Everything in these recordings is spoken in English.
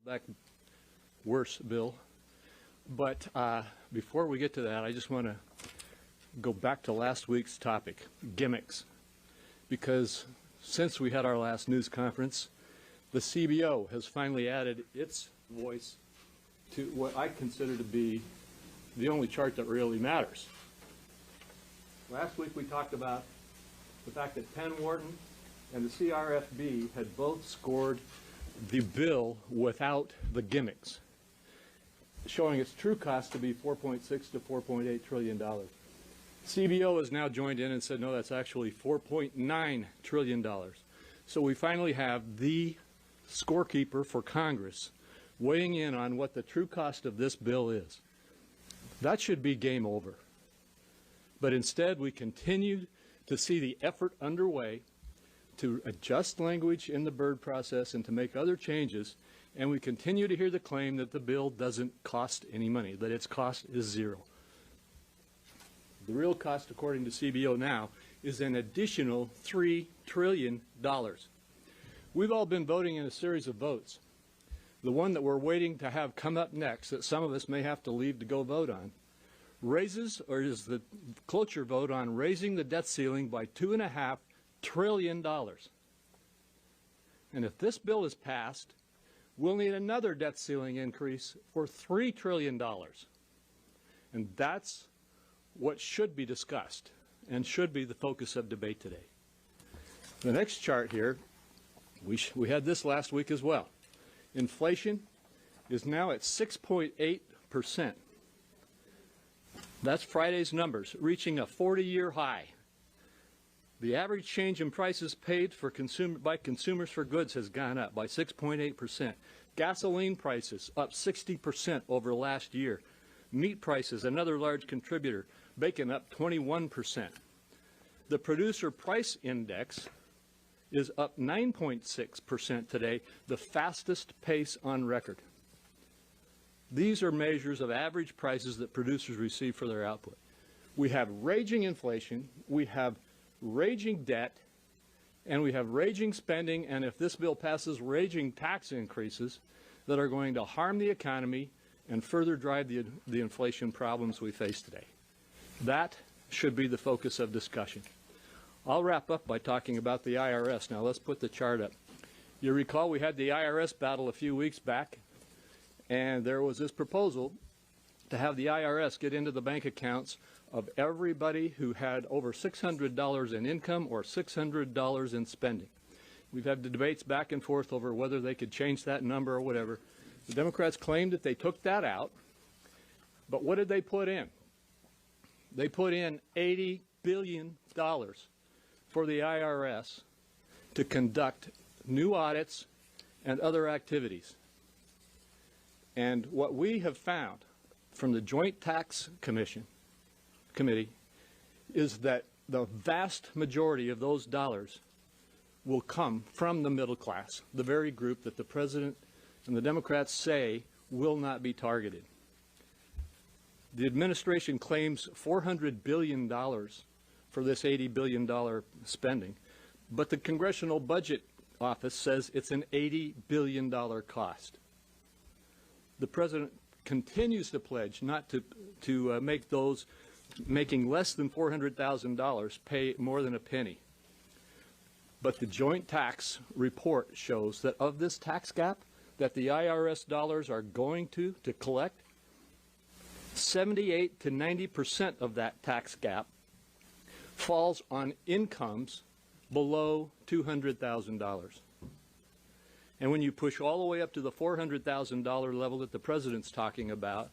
back worse bill. But before we get to that, I just want to go back to last week's topic, gimmicks. Because since we had our last news conference, the CBO has finally added its voice to what I consider to be the only chart that really matters. Last week we talked about the fact that Penn Wharton and the CRFB had both scored the bill without the gimmicks, showing its true cost to be $4.6 to $4.8 trillion. CBO has now joined in and said, no, that's actually $4.9 trillion. So we finally have the scorekeeper for Congress weighing in on what the true cost of this bill is. That should be game over. But instead, we continue to see the effort underway to adjust language in the Byrd process and to make other changes, and we continue to hear the claim that the bill doesn't cost any money, that its cost is zero. The real cost, according to CBO now, is an additional $3 trillion. We've all been voting in a series of votes. The one that we're waiting to have come up next, that some of us may have to leave to go vote on, raises, or is the cloture vote on raising the debt ceiling by $2.5 trillion. And if this bill is passed, we'll need another debt ceiling increase for $3 trillion. And that's what should be discussed and should be the focus of debate today. The next chart here, we had this last week as well. Inflation is now at 6.8%. That's Friday's numbers, reaching a 40-year high. The average change in prices paid by consumers for goods has gone up by 6.8%. Gasoline prices up 60% over last year. Meat prices, another large contributor, bacon up 21%. The producer price index is up 9.6% today, the fastest pace on record. These are measures of average prices that producers receive for their output. We have raging inflation, we have raging debt, and we have raging spending, and if this bill passes, raging tax increases that are going to harm the economy and further drive the inflation problems we face today. That should be the focus of discussion. I'll wrap up by talking about the IRS. Now let's put the chart up. You recall we had the IRS battle a few weeks back, and there was this proposal to have the IRS get into the bank accounts of everybody who had over $600 in income or $600 in spending. We've had the debates back and forth over whether they could change that number or whatever. The Democrats claimed that they took that out, but what did they put in? They put in $80 billion for the IRS to conduct new audits and other activities. And what we have found from the Joint Tax Committee is that the vast majority of those dollars will come from the middle class, the very group that the President and the Democrats say will not be targeted. The administration claims $400 billion for this $80 billion spending, but the Congressional Budget Office says it's an $80 billion cost. The President continues to pledge not to make those making less than $400,000 pay more than a penny. But the joint tax report shows that of this tax gap that the IRS dollars are going to collect, 78 to 90% of that tax gap falls on incomes below $200,000. And when you push all the way up to the $400,000 level that the President's talking about,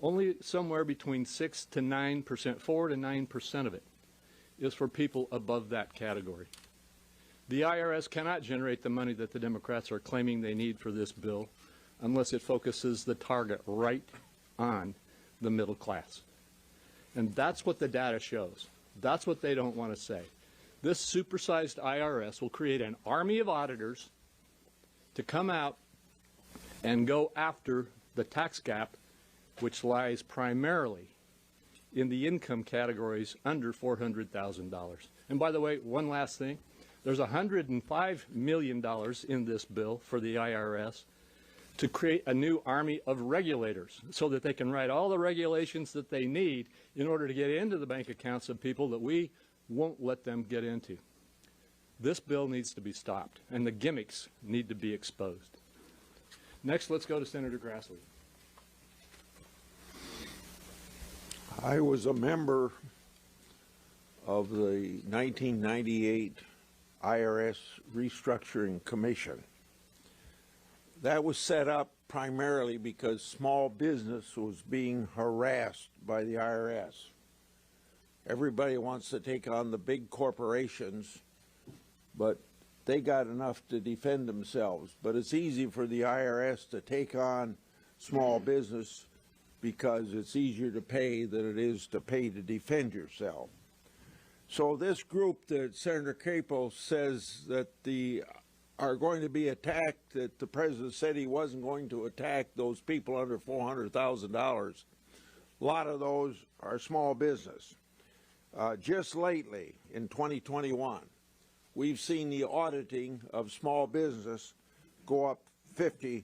only somewhere between 6 to 9%, 4 to 9% of it is for people above that category. The IRS cannot generate the money that the Democrats are claiming they need for this bill unless it focuses the target right on the middle class. And that's what the data shows. That's what they don't want to say. This supersized IRS will create an army of auditors to come out and go after the tax gap, which lies primarily in the income categories under $400,000. And by the way, one last thing. There's $105 million in this bill for the IRS to create a new army of regulators so that they can write all the regulations that they need in order to get into the bank accounts of people that we won't let them get into. This bill needs to be stopped, and the gimmicks need to be exposed. Next, let's go to Senator Grassley. I was a member of the 1998 IRS Restructuring Commission. That was set up primarily because small business was being harassed by the IRS. Everybody wants to take on the big corporations, but they got enough to defend themselves. But it's easy for the IRS to take on small business because it's easier to pay than it is to pay to defend yourself. So this group that Senator Capo says that are going to be attacked, that the president said he wasn't going to attack those people under $400,000, a lot of those are small business. Just lately, in 2021, we've seen the auditing of small business go up 50%.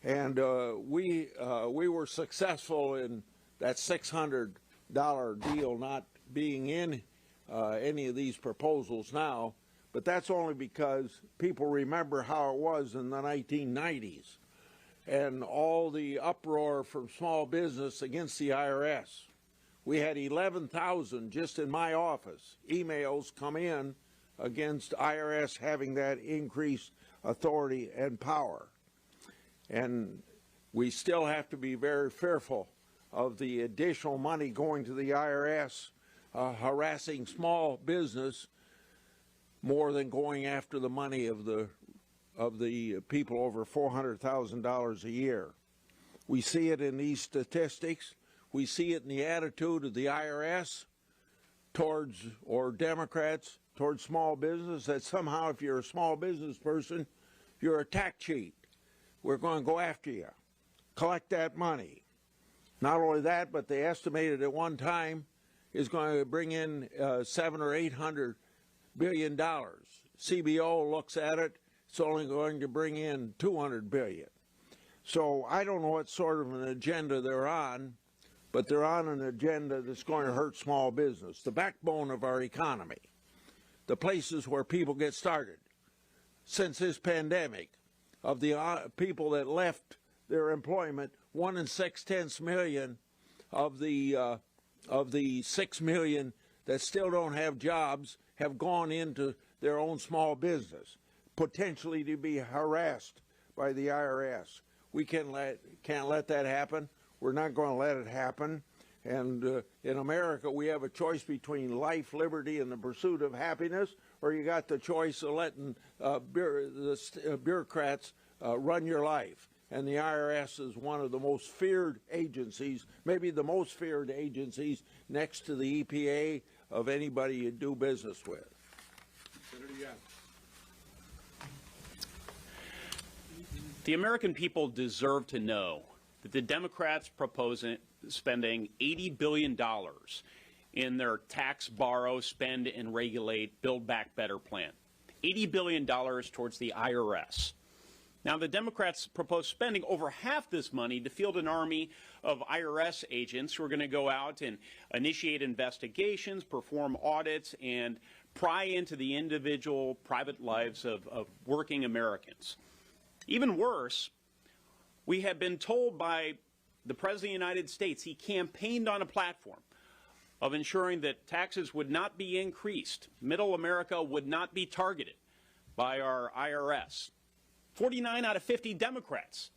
And we were successful in that $600 deal not being in any of these proposals now, but that's only because people remember how it was in the 1990s and all the uproar from small business against the IRS. We had 11,000 just in my office emails come in against IRS having that increased authority and power. And we still have to be very fearful of the additional money going to the IRS, harassing small business more than going after the money of the people over $400,000 a year. We see it in these statistics. We see it in the attitude of the IRS towards, or Democrats towards small business, that somehow if you're a small business person, you're a tax cheat. We're going to go after you. Collect that money. Not only that, but they estimated at one time is going to bring in $700 or $800 billion. CBO looks at it, it's only going to bring in $200 billion. So I don't know what sort of an agenda they're on, but they're on an agenda that's going to hurt small business, the backbone of our economy, the places where people get started. Since this pandemic, of the people that left their employment, 1 6/10 million of the 6 million that still don't have jobs have gone into their own small business, potentially to be harassed by the IRS. We can't let that happen. We're not going to let it happen. And in America, we have a choice between life, liberty, and the pursuit of happiness, or you got the choice of letting bureaucrats run your life. And the IRS is one of the most feared agencies, maybe the most feared agencies next to the EPA of anybody you do business with. Senator Young. The American people deserve to know that the Democrats propose spending $80 billion in their tax, borrow, spend, and regulate, Build Back Better plan. $80 billion towards the IRS. Now, the Democrats propose spending over half this money to field an army of IRS agents who are going to go out and initiate investigations, perform audits, and pry into the individual private lives of working Americans. Even worse, we have been told by the President of the United States he campaigned on a platform of ensuring that taxes would not be increased, middle America would not be targeted by our IRS. 49 out of 50 Democrats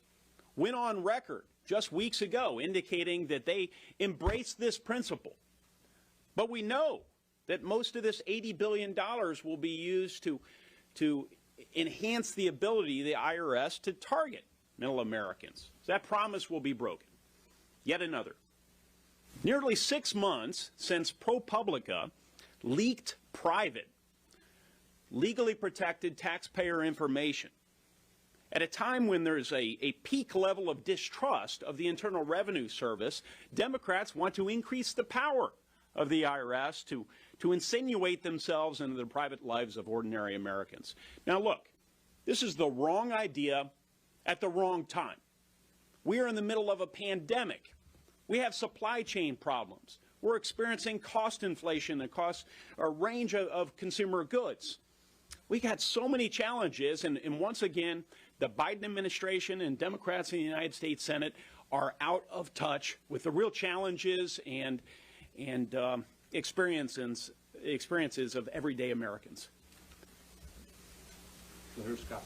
went on record just weeks ago indicating that they embrace this principle. But we know that most of this $80 billion will be used to enhance the ability of the IRS to target middle Americans. That promise will be broken. Yet another. Nearly 6 months since ProPublica leaked private, legally protected taxpayer information, at a time when there's a peak level of distrust of the Internal Revenue Service, Democrats want to increase the power of the IRS to insinuate themselves into the private lives of ordinary Americans. Now look, this is the wrong idea at the wrong time. We are in the middle of a pandemic. We have supply chain problems. We're experiencing cost inflation across a range of consumer goods. We got so many challenges, and once again, the Biden administration and Democrats in the United States Senate are out of touch with the real challenges and experiences of everyday Americans. Senator Scott.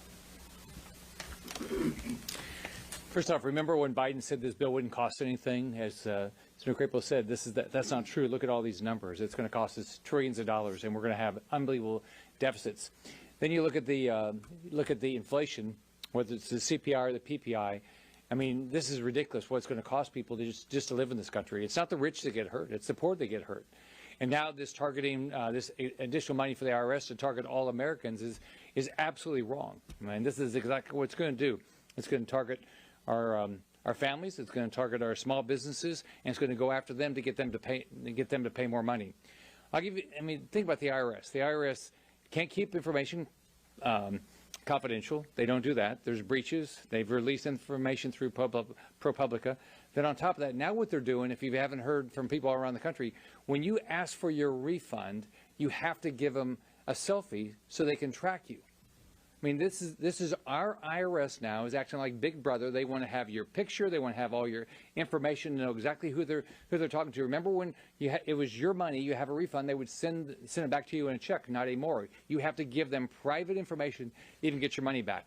First off, remember when Biden said this bill wouldn't cost anything? As Senator Crapo said, that's not true. Look at all these numbers. It's going to cost us trillions of dollars, and we're going to have unbelievable deficits. Then you look at the inflation, whether it's the CPI or the PPI. I mean, this is ridiculous. What it's going to cost people to just to live in this country. It's not the rich that get hurt; it's the poor that get hurt. And now this targeting this additional money for the IRS to target all Americans is absolutely wrong. I mean, this is exactly what it's going to do. It's going to target our families. It's going to target our small businesses, and it's going to go after them to get them to pay more money. I'll give you. I mean, think about the IRS. The IRS can't keep information confidential. They don't do that. There's breaches. They've released information through ProPublica. Then on top of that, now what they're doing, if you haven't heard from people all around the country, when you ask for your refund, you have to give them a selfie so they can track you. I mean, this is our IRS now is acting like Big Brother. They want to have your picture. They want to have all your information, know exactly who they're talking to. Remember when it was your money, you have a refund, they would send it back to you in a check, not anymore. You have to give them private information to even get your money back.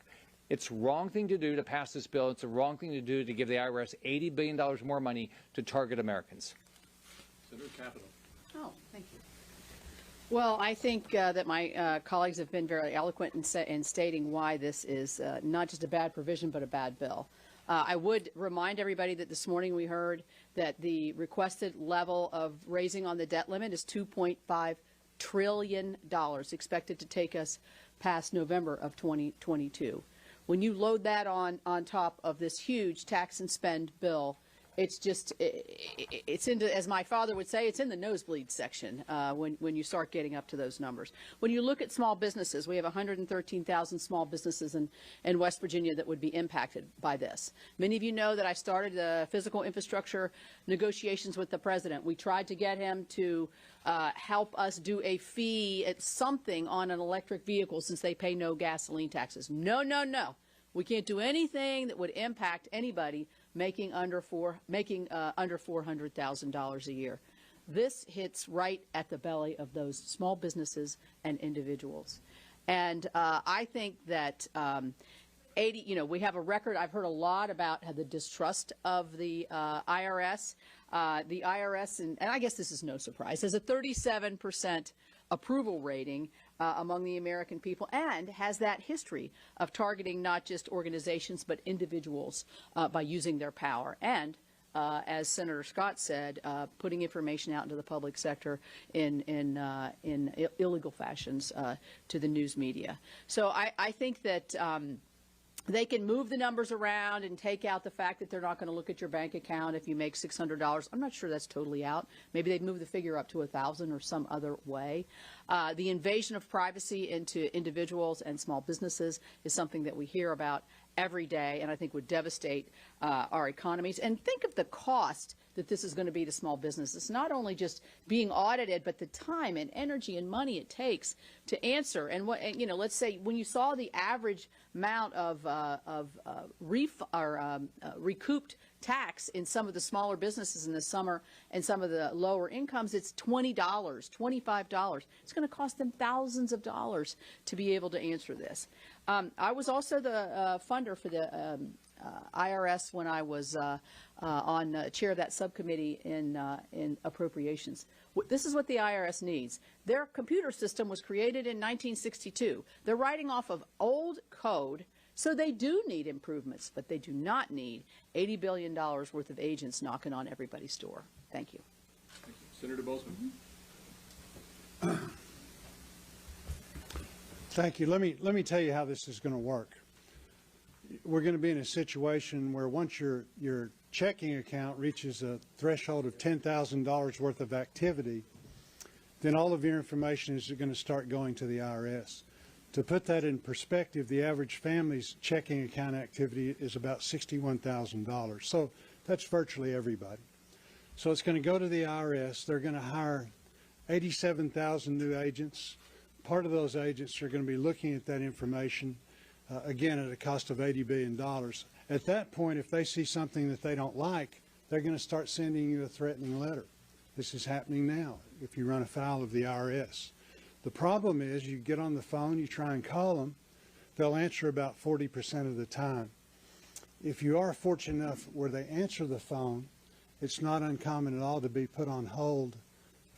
It's the wrong thing to do to pass this bill. It's the wrong thing to do to give the IRS $80 billion more money to target Americans. Senator Capito. Oh, thank you. Well, I think that my colleagues have been very eloquent in stating why this is not just a bad provision, but a bad bill. I would remind everybody that this morning we heard that the requested level of raising on the debt limit is $2.5 trillion, expected to take us past November of 2022. When you load that on top of this huge tax and spend bill, it's just, it's into, as my father would say, it's in the nosebleed section when you start getting up to those numbers. When you look at small businesses, we have 113,000 small businesses in West Virginia that would be impacted by this. Many of you know that I started the physical infrastructure negotiations with the president. We tried to get him to help us do a fee at something on an electric vehicle since they pay no gasoline taxes. No, no, no. We can't do anything that would impact anybody making under $400,000 a year. This hits right at the belly of those small businesses and individuals. And I think that we have a record. I've heard a lot about the distrust of the IRS. The IRS, and I guess this is no surprise, has a 37% approval rating among the American people, and has that history of targeting not just organizations but individuals by using their power, and as Senator Scott said, putting information out into the public sector in illegal fashions to the news media. So I think that they can move the numbers around and take out the fact that they're not going to look at your bank account if you make $600. I'm not sure that's totally out. Maybe they'd move the figure up to $1,000 or some other way. The invasion of privacy into individuals and small businesses is something that we hear about every day, and I think would devastate our economies. And think of the cost that this is going to be to small businesses, not only just being audited, but the time and energy and money it takes to answer. And let's say when you saw the average amount of recouped tax in some of the smaller businesses in the summer and some of the lower incomes, it's $20, $25. It's going to cost them thousands of dollars to be able to answer this. I was also the funder for the IRS when I was on chair of that subcommittee in appropriations. This is what the IRS needs. Their computer system was created in 1962. They're writing off of old code, so they do need improvements, but they do not need $80 billion worth of agents knocking on everybody's door. Thank you. Thank you. Senator Bozeman. Thank you. Let me tell you how this is going to work. We're going to be in a situation where once your checking account reaches a threshold of $10,000 worth of activity, then all of your information is going to start going to the IRS. To put that in perspective, the average family's checking account activity is about $61,000. So that's virtually everybody. So it's going to go to the IRS. They're going to hire 87,000 new agents. Part of those agents are going to be looking at that information, again, at a cost of $80 billion. At that point, if they see something that they don't like, they're going to start sending you a threatening letter. This is happening now if you run afoul of the IRS. The problem is you get on the phone, you try and call them, they'll answer about 40% of the time. If you are fortunate enough where they answer the phone, it's not uncommon at all to be put on hold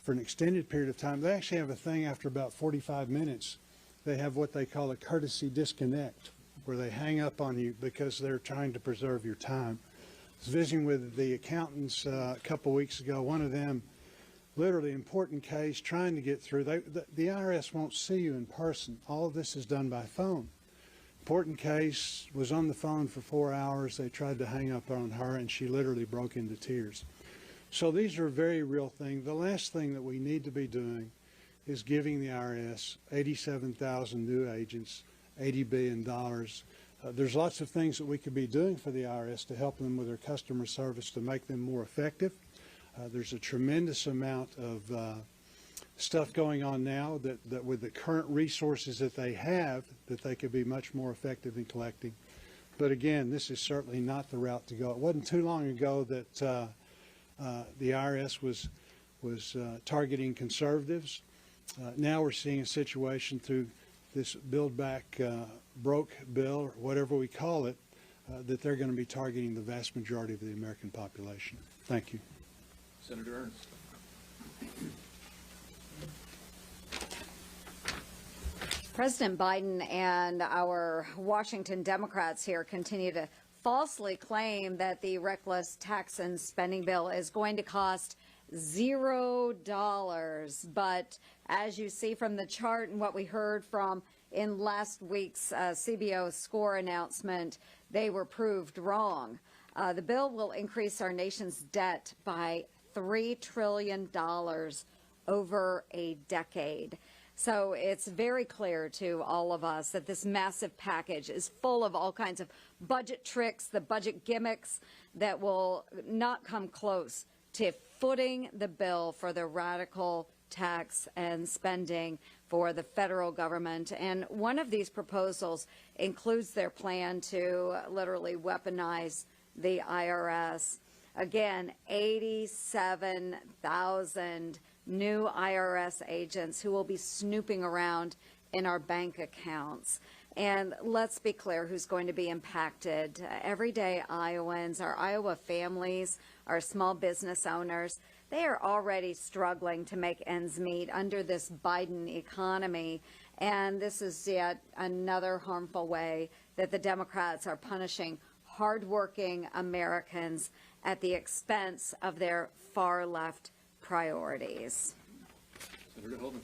for an extended period of time. They actually have a thing after about 45 minutes. They have what they call a courtesy disconnect, where they hang up on you because they're trying to preserve your time. I was visiting with the accountants a couple weeks ago. One of them, literally important case, trying to get through. The IRS won't see you in person. All of this is done by phone. Important case, was on the phone for 4 hours. They tried to hang up on her, and she literally broke into tears. So these are very real things. The last thing that we need to be doing is giving the IRS 87,000 new agents, $80 billion. There's lots of things that we could be doing for the IRS to help them with their customer service to make them more effective. There's a tremendous amount of stuff going on now that with the current resources that they have, that they could be much more effective in collecting. But again, this is certainly not the route to go. It wasn't too long ago that the IRS was targeting conservatives. Now we're seeing a situation through this Build Back Broke bill, or whatever we call it, that they're going to be targeting the vast majority of the American population. Thank you. Senator Ernst. President Biden and our Washington Democrats here continue to falsely claim that the reckless tax and spending bill is going to cost $0. But as you see from the chart and what we heard from in last week's CBO score announcement, they were proved wrong. The bill will increase our nation's debt by $3 trillion over a decade. So it's very clear to all of us that this massive package is full of all kinds of budget tricks, the budget gimmicks that will not come close to footing the bill for the radical tax and spending for the federal government. And one of these proposals includes their plan to literally weaponize the IRS. Again, 87,000 new IRS agents who will be snooping around in our bank accounts. And let's be clear who's going to be impacted. Everyday Iowans, our Iowa families, our small business owners, they are already struggling to make ends meet under this Biden economy. And this is yet another harmful way that the Democrats are punishing hardworking Americans at the expense of their far-left priorities. Senator Holden.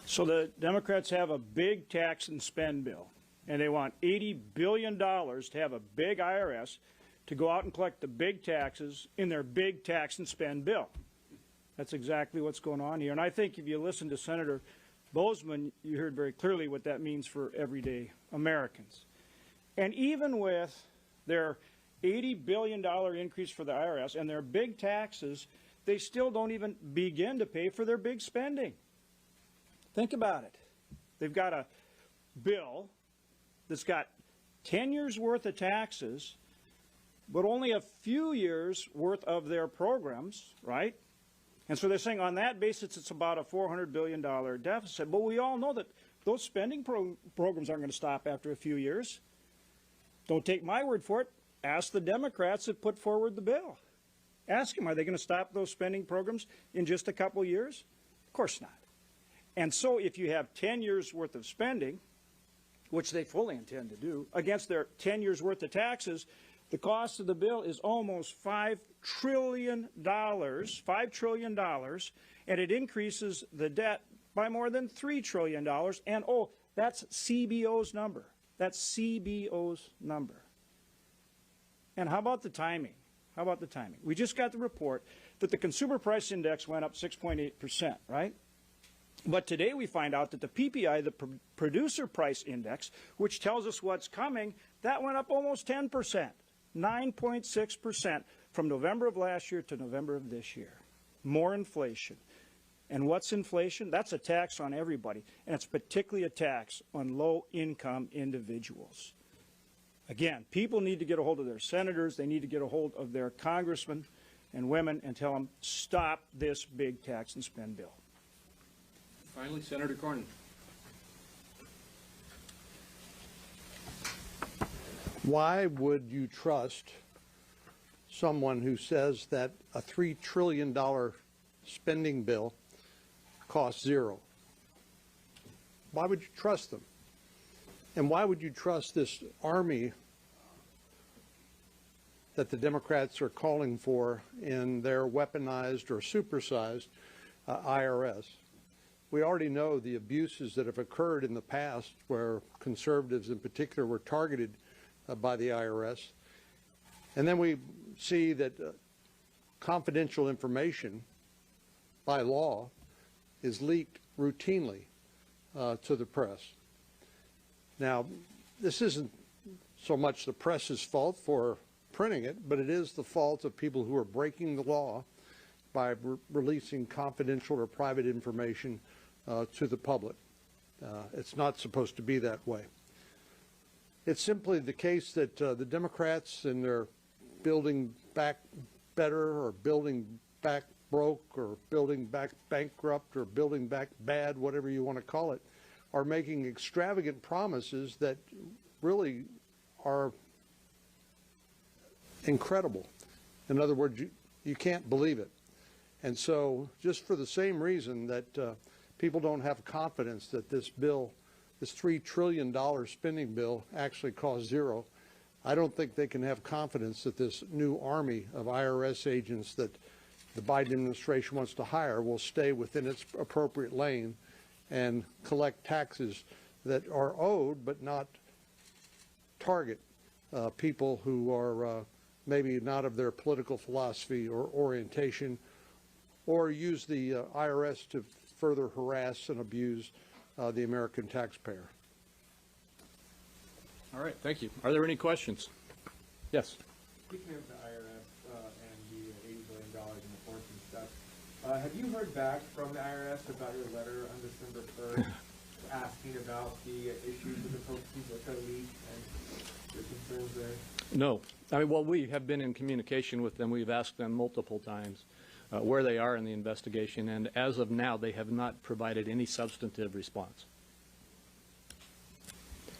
So the Democrats have a big tax and spend bill, and they want $80 billion to have a big IRS to go out and collect the big taxes in their big tax and spend bill. That's exactly what's going on here. And I think if you listen to Senator Bozeman, you heard very clearly what that means for everyday Americans. And even with their $80 billion increase for the IRS and their big taxes, they still don't even begin to pay for their big spending. Think about it. They've got a bill that's got 10 years worth of taxes, but only a few years worth of their programs, right? And so they're saying on that basis it's about a $400 billion deficit. But we all know that those spending programs aren't going to stop after a few years. Don't take my word for it. Ask the Democrats that put forward the bill. Ask them, are they going to stop those spending programs in just a couple years? Of course not. And so if you have 10 years worth of spending, which they fully intend to do, against their 10 years worth of taxes, the cost of the bill is almost $5 trillion, $5 trillion, and it increases the debt by more than $3 trillion. And, oh, that's CBO's number. That's CBO's number. And how about the timing? How about the timing? We just got the report that the consumer price index went up 6.8%, right? But today we find out that the PPI, the Producer Price Index, which tells us what's coming, that went up almost 10%, 9.6% from November of last year to November of this year. More inflation. And what's inflation? That's a tax on everybody, and it's particularly a tax on low-income individuals. Again, people need to get a hold of their senators. They need to get a hold of their congressmen and women and tell them, stop this big tax and spend bill. Finally, Senator Cornyn. Why would you trust someone who says that a $3 trillion spending bill costs zero? Why would you trust them? And why would you trust this army that the Democrats are calling for in their weaponized or supersized IRS? We already know the abuses that have occurred in the past where conservatives in particular were targeted by the IRS. And then we see that confidential information by law is leaked routinely to the press. Now, this isn't so much the press's fault for printing it, but it is the fault of people who are breaking the law by releasing confidential or private information to the public. It's not supposed to be that way. It's simply the case that the Democrats, in their building back better or building back broke or building back bankrupt or building back bad, whatever you want to call it, are making extravagant promises that really are incredible. In other words, you can't believe it. And so just for the same reason that people don't have confidence that this bill, this $3 trillion spending bill, actually costs zero, I don't think they can have confidence that this new army of IRS agents that the Biden administration wants to hire will stay within its appropriate lane and collect taxes that are owed but not target people who are maybe not of their political philosophy or orientation, or use the IRS to further harass and abuse the American taxpayer. All right, thank you. Are there any questions? Yes. Speaking of the IRS and the $80 billion in reports and stuff, have you heard back from the IRS about your letter on December 1st asking about the issues with the folks leak and your concerns there? No. I mean, well, we have been in communication with them. We've asked them multiple times where they are in the investigation, and as of now, they have not provided any substantive response.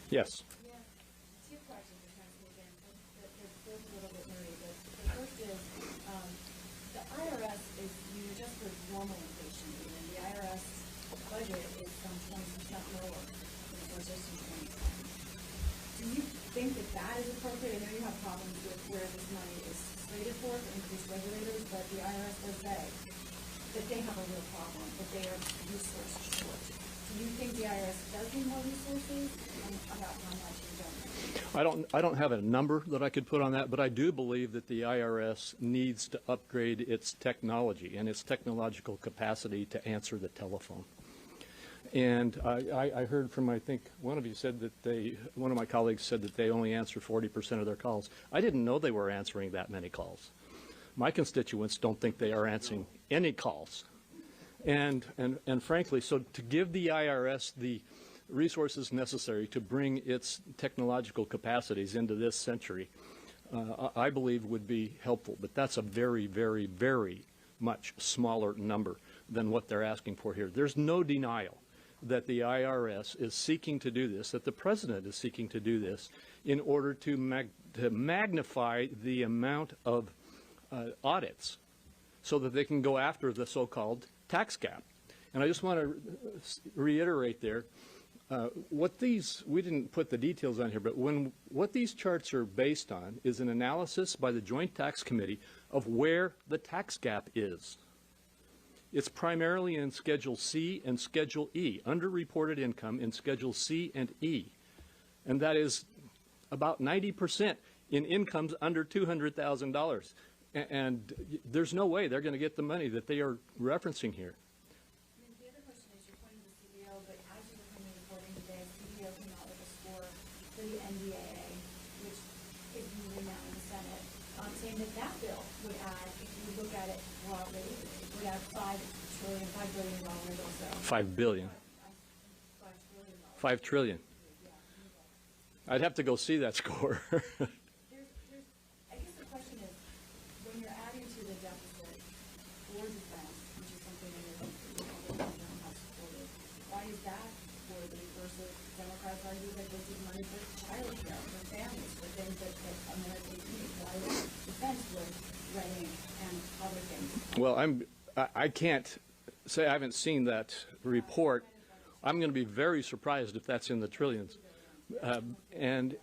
Yes. Yeah, two questions are kind of again. They're both a little bit nerdy, but the first is the IRS is, just for normal inflation, and the IRS budget is some 20% lower than it was just in 2010. Do you think that that is appropriate? I know you have problems with where this money is slated for increased regulators, but the IRS does say that they have a real problem, that they are resource short. Do you think the IRS does need more resources, and about how much you don't know? I don't have a number that I could put on that, but I do believe that the IRS needs to upgrade its technology and its technological capacity to answer the telephone. And I heard from, I think, one of you said that one of my colleagues said that they only answer 40% of their calls. I didn't know they were answering that many calls. My constituents don't think they are answering any calls. And frankly, so to give the IRS the resources necessary to bring its technological capacities into this century, I believe would be helpful. But that's a very, very, very much smaller number than what they're asking for here. There's no denial that the IRS is seeking to do this, that the president is seeking to do this in order to magnify the amount of audits so that they can go after the so-called tax gap. And I just want to reiterate there, we didn't put the details on here, but what these charts are based on is an analysis by the Joint Tax Committee of where the tax gap is. It's primarily in Schedule C and Schedule E, underreported income in Schedule C and E. And that is about 90% in incomes under $200,000. And there's no way they're going to get the money that they are referencing here. And the other question is, you're for the NDAA, which is moving now in the Senate, saying that that bill would add, if you look at it broadly, would add $5 billion also. $5 billion. $5 trillion. I'd have to go see that score. I guess the question is, when you're adding to the deficit for defense, which is something that the Republicans have supported, why is that worthy versus Democrats argue that this is money for child care, for families, for things that Americans need? Why is defense worth renting and other things? Well, I can't say I haven't seen that report. I'm going to be very surprised if that's in the trillions. And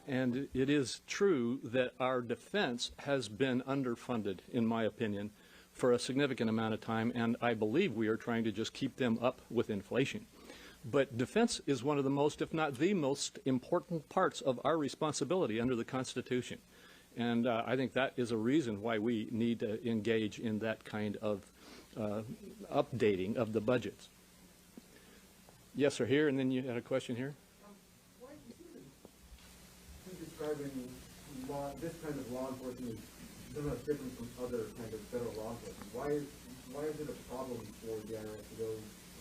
it is true that our defense has been underfunded, in my opinion, for a significant amount of time, and I believe we are trying to just keep them up with inflation. But defense is one of the most, if not the most important parts of our responsibility under the Constitution. And I think that is a reason why we need to engage in that kind of updating of the budgets. Yes, sir, here, and then you had a question here. Why do you describing this kind of law enforcement is so much different from other kind of federal law enforcement? Why is it a problem for the IRS to go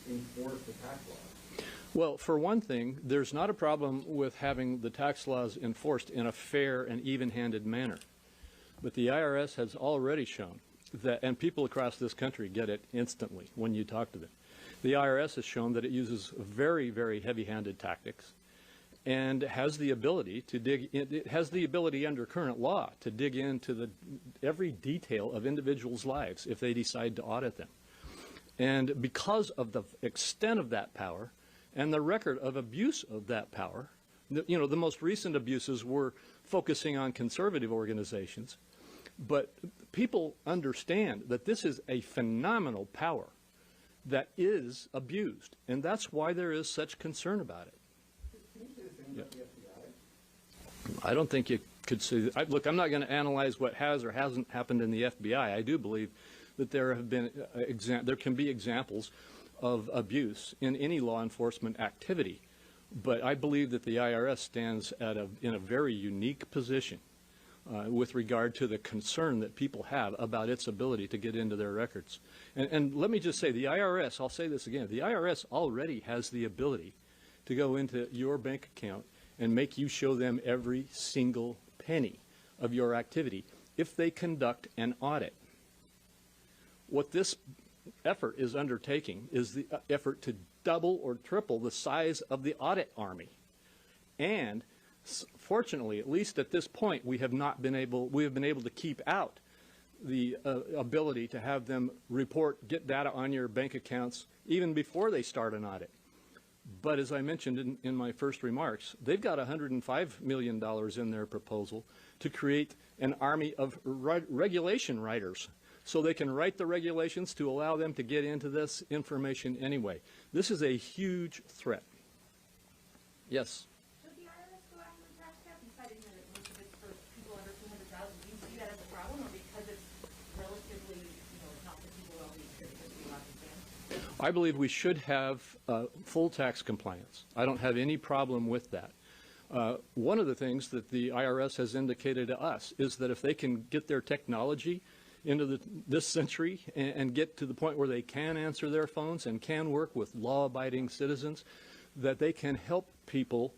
enforce the tax laws? Well, for one thing, there's not a problem with having the tax laws enforced in a fair and even-handed manner. But the IRS has already shown that, and people across this country get it instantly when you talk to them. The IRS has shown that it uses very, very heavy-handed tactics and has the ability to dig in, it has the ability under current law to dig into every detail of individuals' lives if they decide to audit them. And because of the extent of that power and the record of abuse of that power, the most recent abuses were focusing on conservative organizations, but people understand that this is a phenomenal power that is abused, and that's why there is such concern about it. Can you say the same about the FBI? I don't think you could say that. Look, I'm not going to analyze what has or hasn't happened in the FBI. I do believe that there have been there can be examples of abuse in any law enforcement activity, but I believe that the IRS stands in a very unique position with regard to the concern that people have about its ability to get into their records. And let me just say, the IRS, I'll say this again, the IRS already has the ability to go into your bank account and make you show them every single penny of your activity if they conduct an audit. What this effort is undertaking is the effort to double or triple the size of the audit army. And fortunately, at least at this point, we have been able to keep out the ability to have them get data on your bank accounts even before they start an audit. But as I mentioned in my first remarks, they've got $105 million in their proposal to create an army of regulation writers so they can write the regulations to allow them to get into this information anyway. This is a huge threat. Yes? Should the IRS go after the tax cap? You cited that most of it's for people under 200,000. Do you see that as a problem, or because it's relatively, not for people who only contribute to the I believe we should have full tax compliance. I don't have any problem with that. One of the things that the IRS has indicated to us is that if they can get their technology into this century and get to the point where they can answer their phones and can work with law-abiding citizens, that they can help people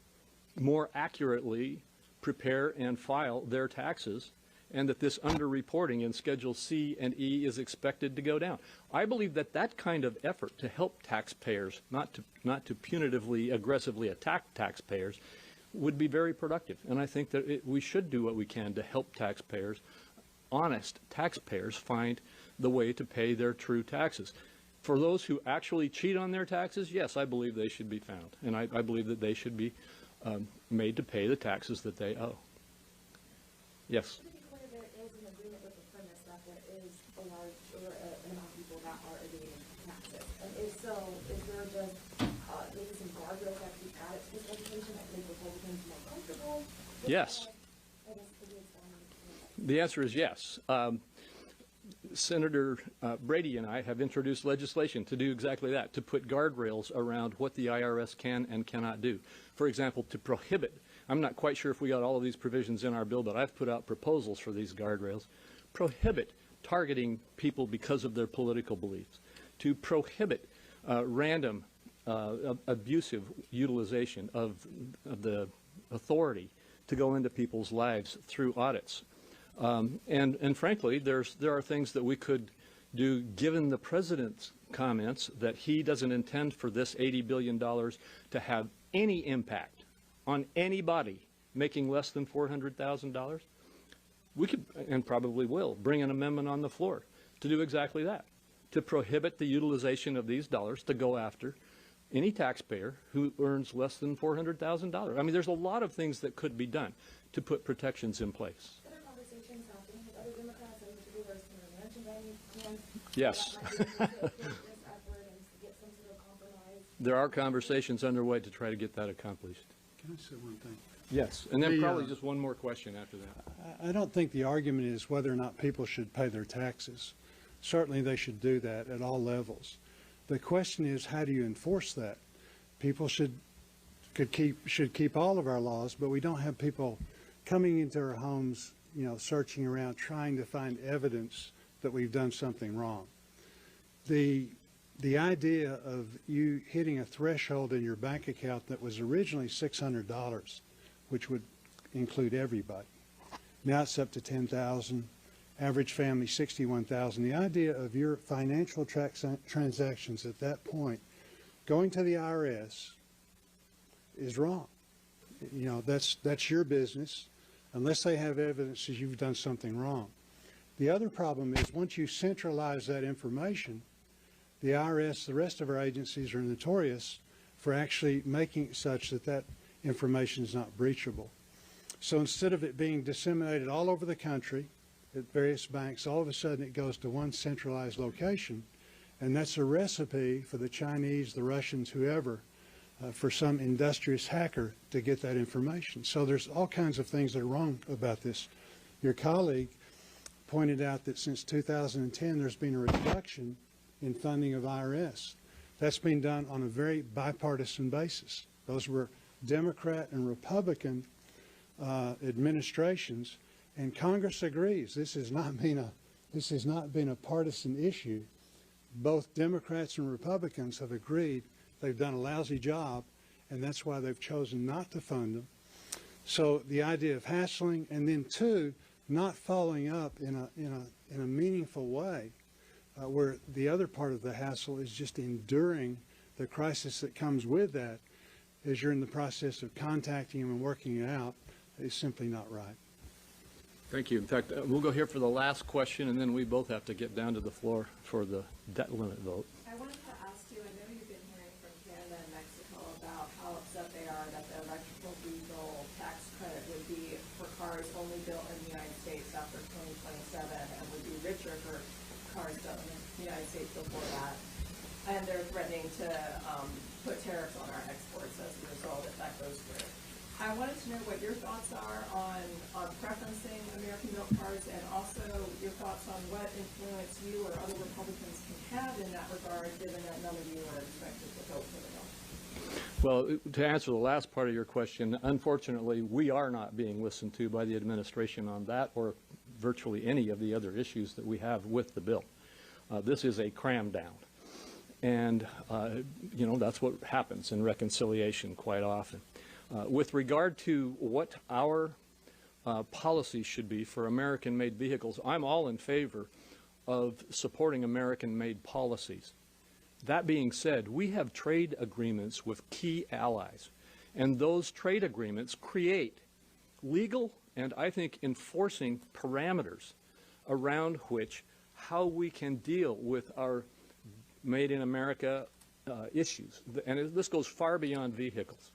more accurately prepare and file their taxes, and that this underreporting in Schedule C and E is expected to go down. I believe that that kind of effort to help taxpayers, not to punitively, aggressively attack taxpayers, would be very productive. And I think that we should do what we can to help taxpayers, honest taxpayers, find the way to pay their true taxes. For those who actually cheat on their taxes, yes, I believe they should be found. And I believe that they should be made to pay the taxes that they owe. Yes? To be clear, there is an agreement with the premise that there is a large an amount of people that are evading taxes. And if so, is there just maybe some guardrails that can be added to this legislation that make Republicans more comfortable? Yes. The answer is yes. Senator Brady and I have introduced legislation to do exactly that, to put guardrails around what the IRS can and cannot do. For example, to prohibit, I'm not quite sure if we got all of these provisions in our bill, but I've put out proposals for these guardrails, prohibit targeting people because of their political beliefs, to prohibit random abusive utilization of the authority to go into people's lives through audits. And frankly, there are things that we could do, given the president's comments that he doesn't intend for this $80 billion to have any impact on anybody making less than $400,000. We could, and probably will, bring an amendment on the floor to do exactly that, to prohibit the utilization of these dollars to go after any taxpayer who earns less than $400,000. I mean, there's a lot of things that could be done to put protections in place. Yes. There are conversations underway to try to get that accomplished. Can I say one thing? Yes, and then probably just one more question after that. I don't think the argument is whether or not people should pay their taxes. Certainly they should do that at all levels. The question is, how do you enforce that? People should keep all of our laws, but we don't have people coming into our homes, you know, searching around, trying to find evidence that we've done something wrong. The idea of you hitting a threshold in your bank account that was originally $600, which would include everybody. Now it's up to $10,000, average family $61,000. The idea of your financial transactions at that point going to the IRS is wrong. You know, that's your business, unless they have evidence that you've done something wrong. The other problem is once you centralize that information, the IRS, the rest of our agencies are notorious for actually making it such that that information is not breachable. So instead of it being disseminated all over the country at various banks, all of a sudden it goes to one centralized location, and that's a recipe for the Chinese, the Russians, whoever, for some industrious hacker to get that information. So there's all kinds of things that are wrong about this. Your colleague pointed out that since 2010 there's been a reduction in funding of IRS. That's been done on a very bipartisan basis. Those were Democrat and Republican administrations, and Congress agrees this has not been a partisan issue. Both Democrats and Republicans have agreed they've done a lousy job, and that's why they've chosen not to fund them. So the idea of hassling, and then two, not following up in a meaningful way, where the other part of the hassle is just enduring the crisis that comes with that as you're in the process of contacting them and working it out, is simply not right. Thank you. In fact, we'll go here for the last question, and then we both have to get down to the floor for the debt limit vote. I wanted to ask you, I know you've been hearing from Canada and Mexico about how upset they are that the electrical diesel tax credit would be for cars only built in the United States after 2027 and would be richer for cars built in the United States before that. And they're threatening to put tariffs on our exports as a result if that goes through. I wanted to know what your thoughts are on preferencing American-built cars, and also your thoughts on what influence you or other Republicans can have in that regard, given that none of you are expected to vote for the bill. Well, to answer the last part of your question, unfortunately, we are not being listened to by the administration on that or virtually any of the other issues that we have with the bill. This is a cram down. And, you know, that's what happens in reconciliation quite often. With regard to what our policy should be for American-made vehicles, I'm all in favor of supporting American-made policies. That being said, we have trade agreements with key allies, and those trade agreements create legal and, I think, enforcing parameters around which how we can deal with our made in America issues. And this goes far beyond vehicles.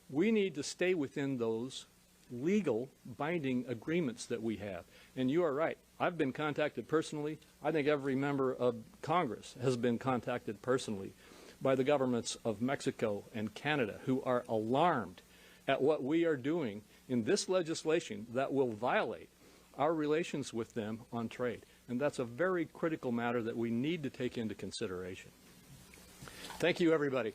We need to stay within those legal binding agreements that we have. And you are right. I've been contacted personally. I think every member of Congress has been contacted personally by the governments of Mexico and Canada, who are alarmed at what we are doing in this legislation that will violate our relations with them on trade. And that's a very critical matter that we need to take into consideration. Thank you, everybody.